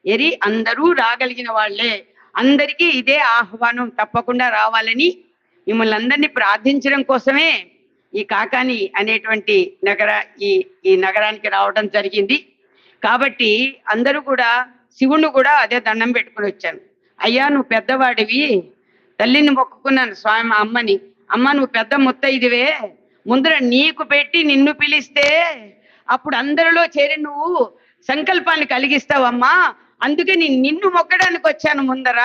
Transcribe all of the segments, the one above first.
ఎరి అందరూ రాగలిగిన వాళ్లే, అందరికీ ఇదే ఆహ్వానం, తప్పకుండా రావాలని మిమ్మల్ని అందరినీ ప్రార్థించడం కోసమే ఈ కాకాని అనేటువంటి ఈ ఈ నగరానికి రావడం జరిగింది. కాబట్టి అందరూ కూడా శివుణ్ణి కూడా అదే దండం పెట్టుకుని వచ్చాను. అయ్యా నువ్వు పెద్దవాడివి, తల్లిని మొక్కుకున్నాను స్వామి అమ్మని, అమ్మ నువ్వు పెద్ద ముత్తైదువే, ముందర నీకు పెట్టి నిన్ను పిలిస్తే అప్పుడు అందరిలో చేరి నువ్వు సంకల్పాన్ని కలిగిస్తావమ్మా, అందుకే నిన్ను మొక్కడానికి వచ్చాను. ముందర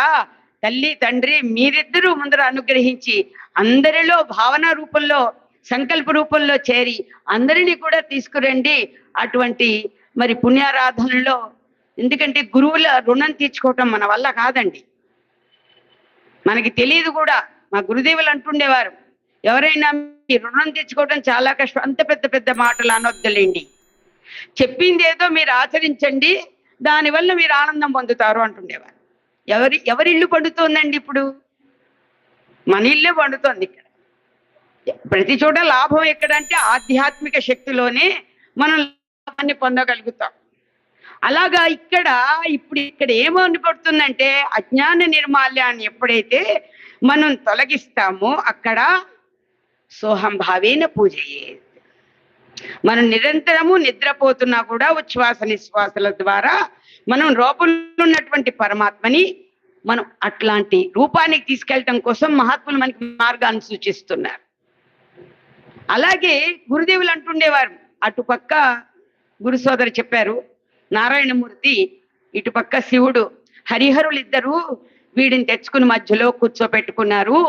తల్లి తండ్రి మీరిద్దరూ ముందర అనుగ్రహించి అందరిలో భావన రూపంలో సంకల్ప రూపంలో చేరి అందరినీ కూడా తీసుకురండి. అటువంటి మరి పుణ్యారాధనలో, ఎందుకంటే గురువుల రుణం తీర్చుకోవటం మన వల్ల కాదండి, మనకి తెలియదు కూడా. మా గురుదేవులు అంటుండేవారు, ఎవరైనా మీ రుణం తెచ్చుకోవడం చాలా కష్టం, అంత పెద్ద పెద్ద మాటలు అనొద్దులేండి, చెప్పింది ఏదో మీరు ఆచరించండి, దానివల్ల మీరు ఆనందం పొందుతారు అంటుండేవారు. ఎవరి ఇల్లు పండుతోందండి ఇప్పుడు? మన ఇల్లే పండుతోంది. ఇక్కడ ప్రతి చోట లాభం ఎక్కడంటే ఆధ్యాత్మిక శక్తిలోనే మనం లాభాన్ని పొందగలుగుతాం. అలాగా ఇక్కడ ఏమని పడుతుందంటే అజ్ఞాన నిర్మాల్యాన్ని ఎప్పుడైతే మనం తొలగిస్తామో అక్కడ సోహం భావేన పూజయే. మనం నిరంతరము నిద్రపోతున్నా కూడా ఉచ్ఛ్వాస నిశ్వాసల ద్వారా మనం రూపంలో ఉన్నటువంటి పరమాత్మని మనం అట్లాంటి రూపానికి తీసుకెళ్ళటం కోసం మహాత్ములు మనకి మార్గాన్ని సూచిస్తున్నారు. అలాగే గురుదేవులు అంటుండేవారు, అటుపక్క గురు సోదరు చెప్పారు, నారాయణమూర్తి ఇటుపక్క శివుడు, హరిహరులు ఇద్దరు వీడిని తెచ్చుకుని మధ్యలో కూర్చోపెట్టుకున్నారు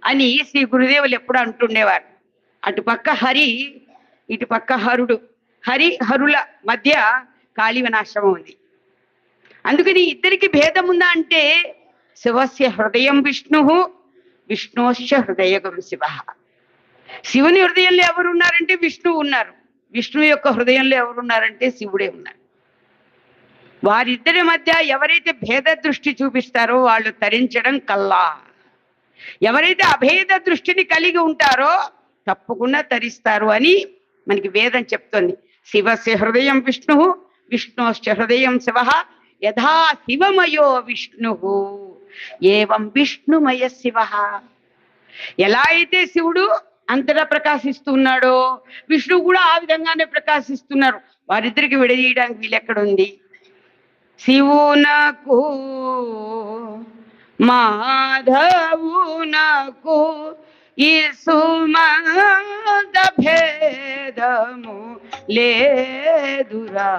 అని శ్రీ గురుదేవులు ఎప్పుడు అంటుండేవారు. అటుపక్క హరి, ఇటుపక్క హరుడు, హరుల మధ్య కాళీ వినాశనం ఉంది. అందుకని ఇద్దరికి భేదం ఉందా అంటే శివస్య హృదయం విష్ణు, విష్ణోశ్చ హృదయగం శివ. శివుని హృదయంలో ఎవరున్నారంటే విష్ణువు ఉన్నారు, విష్ణువు యొక్క హృదయంలో ఎవరున్నారంటే శివుడే ఉన్నారు. వారిద్దరి మధ్య ఎవరైతే భేద దృష్టి చూపిస్తారో వాళ్ళు తరించడం కల్లా, ఎవరైతే అభేద దృష్టిని కలిగి ఉంటారో తప్పకుండా తరిస్తారు అని మనకి వేదం చెప్తుంది. శివస్య హృదయం విష్ణు, విష్ణోశ్చ హృదయం శివ, యథా శివమయో విష్ణు ఏవం విష్ణుమయ శివ. ఎలా అయితే శివుడు అంతటా ప్రకాశిస్తున్నాడో విష్ణువు కూడా ఆ విధంగానే ప్రకాశిస్తున్నారు. వారిద్దరికి విడదీయడానికి వీలెక్కడుంది? శివునకు మాధవునకు ఇసుమద భేదము లేదురా.